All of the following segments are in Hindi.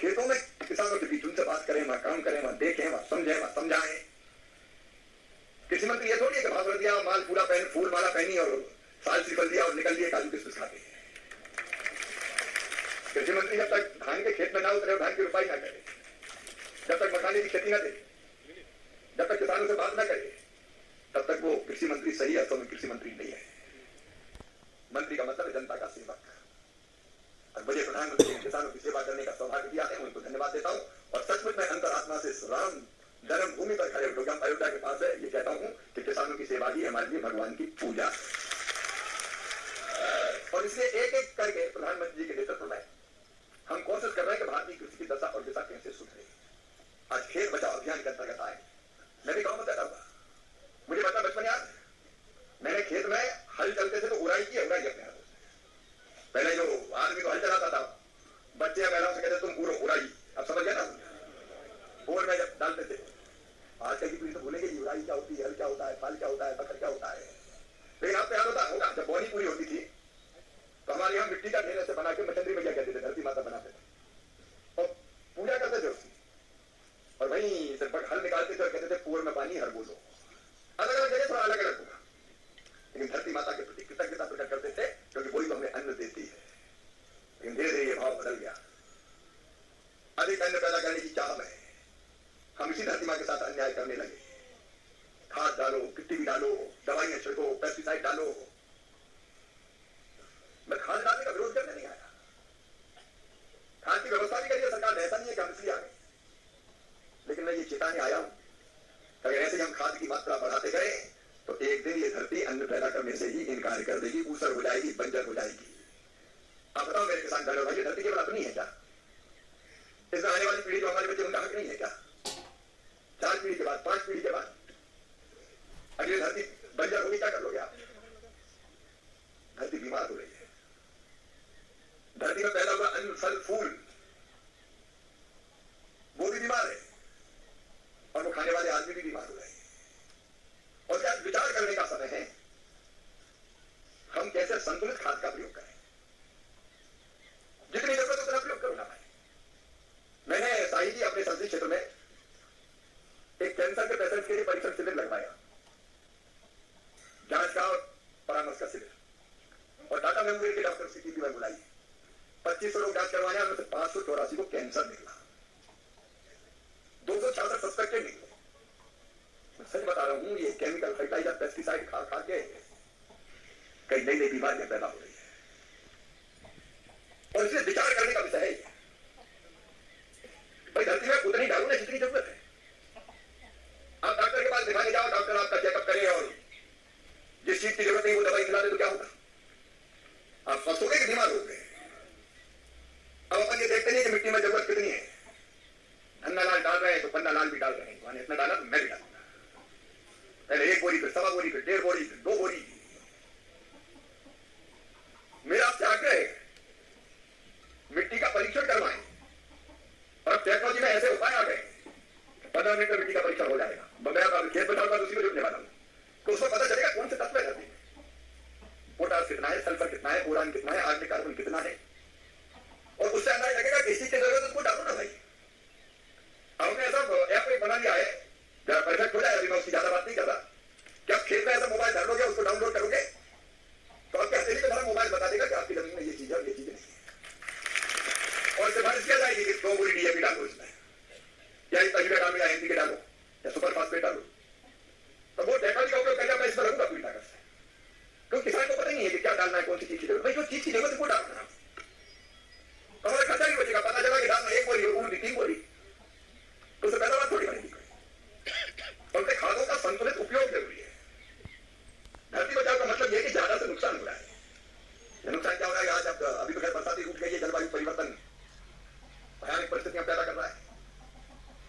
खेतों में किसानों के बीच उनसे बात करें, वहां काम करें, वहां देखें, वहां समझें, वहां समझाएं। कृषि मंत्री ये थोड़ी है कि भाग दिया, माल पूरा पहन, फूल माला पहनी और साल श्रीफल दिया और निकल दिए काजू किशमिश खाते। कृषि मंत्री जब तक धान के खेत में ना उतरे और धान की रुपाई ना करे, जब तक मखाने की खेती ना दे, जब तक किसानों से बात ना करे, तब तक वो कृषि मंत्री सही अर्थों में कृषि मंत्री नहीं है। मंत्री का मतलब है जनता का सेवक। और मुझे प्रधानमंत्री ने किसानों की सेवा करने का सौभाग्य दिया है, उनको धन्यवाद देता हूं। और सचमुच में अंतरात्मा से राम जन्मभूमि पर खड़े होकर हम अयोध्या के पास है, ये कहता हूं कि किसानों की सेवा ही हमारे लिए भगवान की पूजा। और इसलिए एक एक करके प्रधानमंत्री जी के नेतृत्व में हम कोशिश कर रहे हैं कि भारतीय कृषि की दशा और दिशा कैसे सुधरे। आज खेत बचाओ अभियान के अंतर्गत आए, मैं भी गाँव में बैठा हुआ, मुझे पता बचपन याद, मैंने खेत में हल चलते थे तो उड़ाई की, उड़ाई अपने हाथों से। पहले जो आदमी को हल चलाता था, बच्चे महिलाओं से कहते तुम पूरा उड़ाई, अब समझ गया ना, बोर में जब डालते थे। आजकल की पीढ़ी तो भूलेगी उड़ाई क्या होती है, हल क्या होता है, फाल क्या होता है, बकर क्या होता है। लेकिन आपको याद होगा जब बोनी पूरी होती थी तो हमारे यहाँ मिट्टी का ढेर ऐसे बना के मचंद्री मैया कहते थे, धरती माता बनाते थे और पूजा करते थे उसकी। और वहीं से हल निकालते थे और कहते थे पूर्व में पानी हर बोलो। अलग अलग जगह थोड़ा अलग अलग होगा, लेकिन धरती माता के प्रति कृतज्ञता प्रकट करते थे क्योंकि वही तो हमें अन्न देती है। लेकिन धीरे धीरे ये भाव बदल गया, अधिक अन्न पैदा करने की चाह में हम इसी धरती माँ के साथ अन्याय करने लगे। खाद डालो, मिट्टी भी डालो, दवाइयां छिड़को, पेस्टिसाइड डालो। मैं खाद डालने का विरोध करने नहीं आया, खाद की व्यवस्था भी करिए सरकार ने, ऐसा नहीं है कि हम इसलिए आ गए। लेकिन मैं ये चेताने आया हूं अगर ऐसे हम खाद की मात्रा बढ़ाते गए तो एक दिन ये धरती अन्न पैदा करने से ही इनकार कर देगी, ऊसर हो जाएगी, बंजर हो जाएगी। आप बताओ मेरे किसान भाइयों, भाई ये धरती केवल अपनी है क्या? इसमें आने वाली पीढ़ी जो हमारे बच्चे, उनका हक नहीं है क्या? 4 पीढ़ी के बाद, 5 पीढ़ी के बाद अगली धरती बंजर होगी, क्या कर लोगे आप? धरती बीमार हो रही है, धरती में पैदा हुआ अन्न, फल, फूल वो भी बीमार है और वो खाने वाले आदमी भी बीमार हो रहे हैं। और क्या विचार करने का समय है हम कैसे संतुलित खाद का प्रयोग करें। जितनी जरूरत उतना प्रयोग करो ना भाई। मैंने साही जी अपने संसदीय क्षेत्र में एक कैंसर के पेशेंट के लिए परीक्षण शिविर लगवाया, जांच का और परामर्श का शिविर। और टाटा मेमोरियल के डॉक्टर की टीम बुलाई, 2500 लोग जांच करवाने, उनमें से 584 को कैंसर निकला, 266 सस्पेक्टेड निकले। मैं सच बता रहा हूं, ये केमिकल फर्टिलाइजर पेस्टिसाइड खा खा के कई नई नई बीमारियां पैदा हो रही है। और इसलिए विचार करने का विषय है भाई, धरती में उतनी डालो ना जितनी जरूरत है। आप डॉक्टर के पास दिखाने जाओ, डॉक्टर आपका चेकअप करे और जिस चीज की जरूरत नहीं वो दवाई खिला दे तो क्या होगा? आप स्वस्थ हो गए कि बीमार हो गए? अब अपन ये देखते नहीं कि मिट्टी में जरूरत कितनी है। अन्ना लाल डाल रहे हैं तो पन्ना लाल भी डाल रहे हैं, मैंने इतना डाला तो मैं भी डालूंगा। पहले 1 बोरी, फिर 1.25 बोरी, फिर 1.5 बोरी, फिर 2 बोरी। मेरा आपसे आग्रह है मिट्टी का परीक्षण करवाएं। और टेक्नोलॉजी में ऐसे उपाय आ गए 15 मिनट में मिट्टी का परीक्षण हो जाएगा। मैं अब खेत बचाऊंगा तो उसी को जुड़ने वाला हूं, तो उसको पता चलेगा कौन से तत्व है धरती में, पोटास कितना है, सल्फर कितना है, बोरान कितना है, आर्सेनिक कार्बन कितना है। और उससे अंदाजा लगेगा किसी की जरूरत उसको डालो ना भाई। हमने ऐसा ऐप बना लिया है, जरा परफेक्ट हो जाए, अभी मैं उसकी ज्यादा बात नहीं कर रहा। क्या आप खेत में ऐसा मोबाइल धर लोगे, उसको डाउनलोड करोगे तो आपके हथेली पे भरा मोबाइल बता देगा कि आपकी जमीन में ये चीज है और ये चीज नहीं है। और सिफारिश किया जाएगी कि 2 बोरी डीएपी डालो इसमें, या इस यूरिया डालो, या एनपीके डालो, या सुपर फास्फेट डालो। तो वो टेक्नोलॉजी का उपयोग करके मैं इस पर रहूंगा पूरी ताकत से, क्योंकि किसान को पता नहीं है कि क्या डालना है, कौन सी चीज की जरूरत। भाई जो चीज की जरूरत है वो डालना, हमारा खर्चा नहीं बचेगा। पता चला कि डालना 1 बोरी, 3 बोरी, तो उससे पैदावार थोड़ी बनेगी। उनके खादों का संतुलित उपयोग जरूरी है। धरती बचाव का मतलब यह कि ज्यादा से नुकसान हो रहा है। यह नुकसान क्या हो रहा है? आज अब अभी तो खैर बरसाती रूठ गई है, जलवायु परिवर्तन भयानक परिस्थितियां पैदा कर रहा है।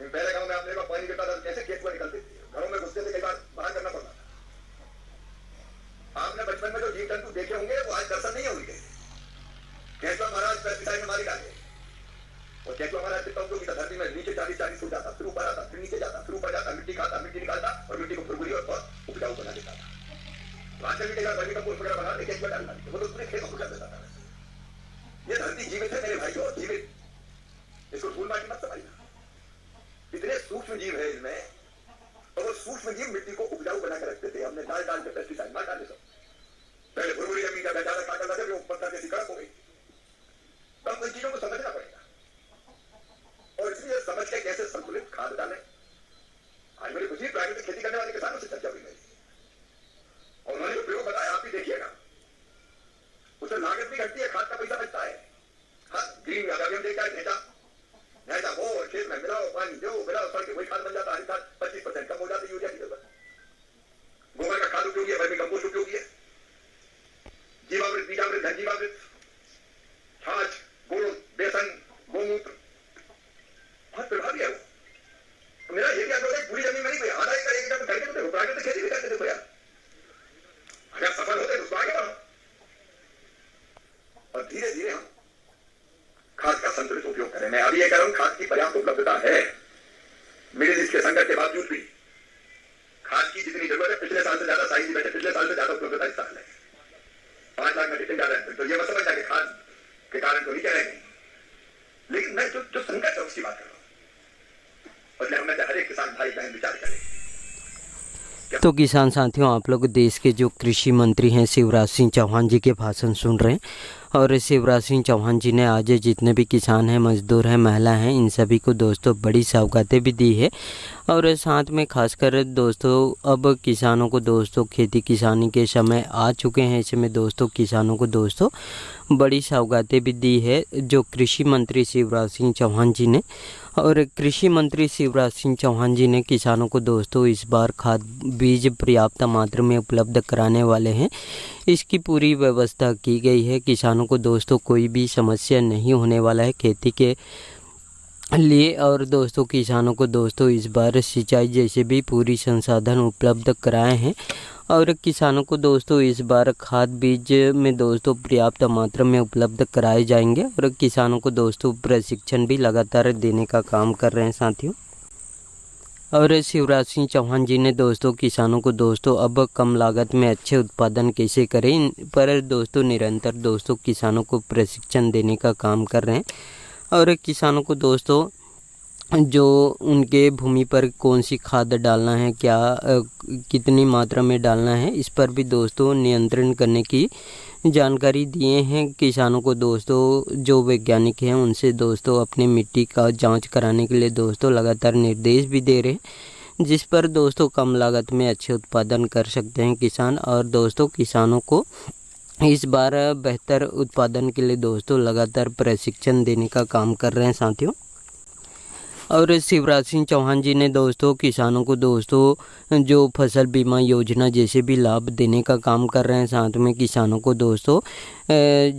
पहले गांव में आपने देखा पानी गिरता था कैसे खेत में निकलते थे, घरों में घुसते थे, कई बार बाहर करना पड़ता था। आपने बचपन में जो जीव जंतु देखे होंगे वो आज दर्शन नहीं है उनके। केचुआ महाराज पेस्टिसाइड में मारी डाले, और केचुआ महाराज कितना उपयोगी था, धरती में नीचे 40 फुट जाता, फिर ऊपर आता, फिर नीचे जाता, फिर ऊपर जाता, मिट्टी खाता, मिट्टी निकालता और मिट्टी को फुरगुरी और बहुत उपजाऊ बना देता था। आजकल भी कई बार वर्मी कंपोस्ट वगैरह बना के केचुआ डालना, वो तो पूरे खेतों को कर देता था। ये धरती जीवित है मेरे भाइयों, जीवित। इसको इसमें ये मिट्टी को उपजाऊ बना के रखते थे, हमने डाल डाल के पेस्टिसाइड मार डाले सब। पहले भुरभुरी जमीन का बेचारा खा करता था, फिर वो पत्ता जैसी कड़क हो गई। तब इन चीजों को समझना पड़ेगा और इसलिए समझ के कैसे संतुलित खाद डालें। आज मेरी खुशी प्राकृतिक खेती करने वाले किसानों से चर्चा हुई मेरी, और उन्होंने जो प्रयोग बताया आप भी देखिएगा, उससे लागत भी घटती है, खाद का पैसा बचता है। हाँ, ग्रीन अभी हम देखा है ढेंचा वो खेत में मिलाओ, पानी दो, मिलाओ, सड़ के वही खाद बन जाता है। हरी खाद 25% कम हो जाती है यूरिया की जरूरत। गोबर का खाद उपयोगी है, वर्मी कंपोस्ट उपयोगी है, जीवामृत, बीजामृत, घनजीवामृत, छाछ, गुड़, बेसन, गोमूत्र बहुत प्रभावी है वो। तो मेरा ये भी अनुरोध है, पूरी जमीन में नहीं, आधा एकड़ 1 एकड़ करके तो देखो, प्राकृतिक खेती भी करके देखो यार, अगर सफल होते तो उसको आगे बढ़ो और धीरे धीरे हम खाद का संतुलित उपयोग करें। मैं अभी ये कह रहा हूं, खाद की पर्याप्त उपलब्धता है, मिडिल ईस्ट के संकट के बावजूद भी खाद की जितनी जरूरत है, पिछले साल से ज्यादा, साइंस जी बैठे, पिछले साल से ज्यादा उपलब्धता इस साल है। 5 लाख मेट्रिक टन ज्यादा है, तो ये मत समझना कि खाद के कारण तो नहीं कह रहे, लेकिन मैं जो संकट है उसकी बात कर रहा हूं, मतलब हमें हर एक किसान भाई बहन विचार करें। तो किसान साथियों, आप लोग देश के जो कृषि मंत्री हैं शिवराज सिंह चौहान जी के भाषण सुन रहे हैं, और शिवराज सिंह चौहान जी ने आज जितने भी किसान हैं, मजदूर हैं, महिला हैं, इन सभी को दोस्तों बड़ी सौगातें भी दी है। और साथ में खासकर दोस्तों अब किसानों को दोस्तों खेती किसानी के समय आ चुके हैं, इसमें दोस्तों किसानों को दोस्तों बड़ी सौगातें भी दी है जो कृषि मंत्री शिवराज सिंह चौहान जी ने। और कृषि मंत्री शिवराज सिंह चौहान जी ने किसानों को दोस्तों इस बार खाद बीज पर्याप्त मात्रा में उपलब्ध कराने वाले हैं, इसकी पूरी व्यवस्था की गई है। किसानों को दोस्तों कोई भी समस्या नहीं होने वाला है खेती के लिए। और दोस्तों किसानों को दोस्तों इस बार सिंचाई जैसे भी पूरी संसाधन उपलब्ध कराए हैं, और किसानों को दोस्तों इस बार खाद बीज में दोस्तों पर्याप्त मात्रा में उपलब्ध कराए जाएंगे, और किसानों को दोस्तों प्रशिक्षण भी लगातार देने का काम कर रहे हैं साथियों। और शिवराज सिंह चौहान जी ने दोस्तों किसानों को दोस्तों अब कम लागत में अच्छे उत्पादन कैसे करें इन पर दोस्तों निरंतर दोस्तों किसानों को प्रशिक्षण देने का काम कर रहे हैं। और किसानों को दोस्तों जो उनके भूमि पर कौन सी खाद डालना है, क्या कितनी मात्रा में डालना है, इस पर भी दोस्तों नियंत्रण करने की जानकारी दिए हैं। किसानों को दोस्तों जो वैज्ञानिक हैं उनसे दोस्तों अपनी मिट्टी का जांच कराने के लिए दोस्तों लगातार निर्देश भी दे रहे हैं, जिस पर दोस्तों कम लागत में अच्छे उत्पादन कर सकते हैं किसान। और दोस्तों किसानों को इस बार बेहतर उत्पादन के लिए दोस्तों लगातार प्रशिक्षण देने का काम कर रहे हैं साथियों। और शिवराज सिंह चौहान जी ने दोस्तों किसानों को दोस्तों जो फसल बीमा योजना जैसे भी लाभ देने का काम कर रहे हैं, साथ में किसानों को दोस्तों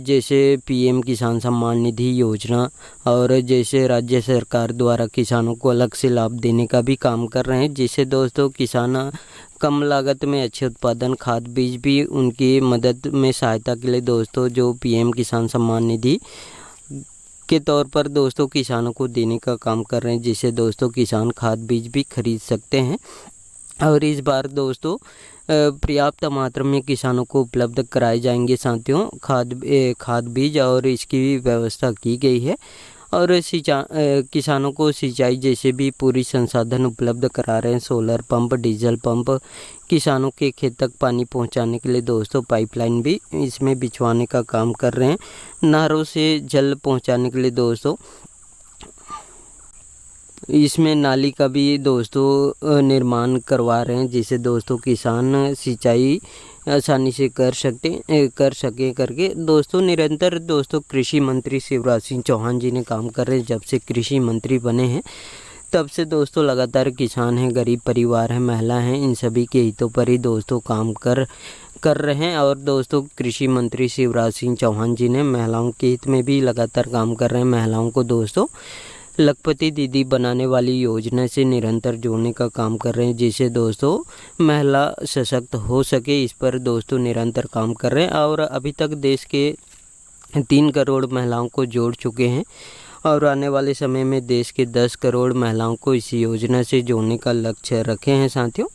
जैसे पीएम किसान सम्मान निधि योजना और जैसे राज्य सरकार द्वारा किसानों को अलग से लाभ देने का भी काम कर रहे हैं, जिससे दोस्तों किसान कम लागत में अच्छे उत्पादन खाद बीज भी उनकी मदद में सहायता के लिए दोस्तों जो पीएम किसान सम्मान निधि के तौर पर दोस्तों किसानों को देने का काम कर रहे हैं, जिससे दोस्तों किसान खाद बीज भी खरीद सकते हैं। और इस बार दोस्तों पर्याप्त मात्रा में किसानों को उपलब्ध कराए जाएंगे साथियों खाद बीज, और इसकी व्यवस्था की गई है। और किसानों को सिंचाई जैसे भी पूरी संसाधन उपलब्ध करा रहे हैं, सोलर पंप, डीजल पंप, किसानों के खेत तक पानी पहुंचाने के लिए दोस्तों पाइपलाइन भी इसमें बिछवाने का काम कर रहे हैं, नहरों से जल पहुंचाने के लिए दोस्तों इसमें नाली का भी दोस्तों निर्माण करवा रहे हैं, जिससे दोस्तों किसान सिंचाई आसानी से कर सके करके दोस्तों निरंतर दोस्तों कृषि मंत्री शिवराज सिंह चौहान जी ने काम कर रहे हैं। जब से कृषि मंत्री बने हैं तब से दोस्तों लगातार किसान हैं, गरीब परिवार हैं, महिला हैं, इन सभी के हितों पर ही दोस्तों काम कर रहे हैं। और दोस्तों कृषि मंत्री शिवराज सिंह चौहान जी ने महिलाओं के हित में भी लगातार काम कर रहे हैं। महिलाओं को दोस्तों लखपति दीदी बनाने वाली योजना से निरंतर जोड़ने का काम कर रहे हैं, जिससे दोस्तों महिला सशक्त हो सके, इस पर दोस्तों निरंतर काम कर रहे हैं। और अभी तक देश के 3 करोड़ महिलाओं को जोड़ चुके हैं, और आने वाले समय में देश के 10 करोड़ महिलाओं को इस योजना से जोड़ने का लक्ष्य रखे हैं साथियों,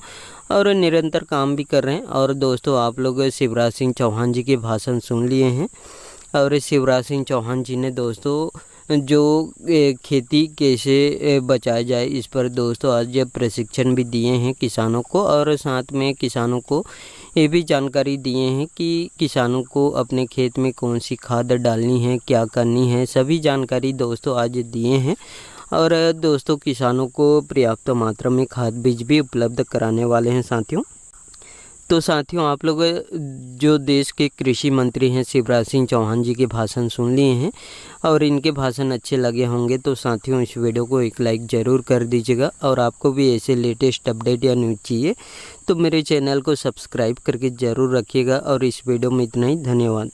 और निरंतर काम भी कर रहे हैं। और दोस्तों आप लोग शिवराज सिंह चौहान जी के भाषण सुन लिए हैं, और शिवराज सिंह चौहान जी ने दोस्तों जो खेती कैसे बचाया जाए इस पर दोस्तों आज प्रशिक्षण भी दिए हैं किसानों को, और साथ में किसानों को ये भी जानकारी दिए हैं कि किसानों को अपने खेत में कौन सी खाद डालनी है, क्या करनी है, सभी जानकारी दोस्तों आज दिए हैं। और दोस्तों किसानों को पर्याप्त मात्रा में खाद बीज भी उपलब्ध कराने वाले हैं साथियों। तो साथियों आप लोग जो देश के कृषि मंत्री हैं शिवराज सिंह चौहान जी के भाषण सुन लिए हैं, और इनके भाषण अच्छे लगे होंगे तो साथियों इस वीडियो को एक लाइक ज़रूर कर दीजिएगा। और आपको भी ऐसे लेटेस्ट अपडेट या न्यूज़ चाहिए तो मेरे चैनल को सब्सक्राइब करके ज़रूर रखिएगा। और इस वीडियो में इतना ही, धन्यवाद।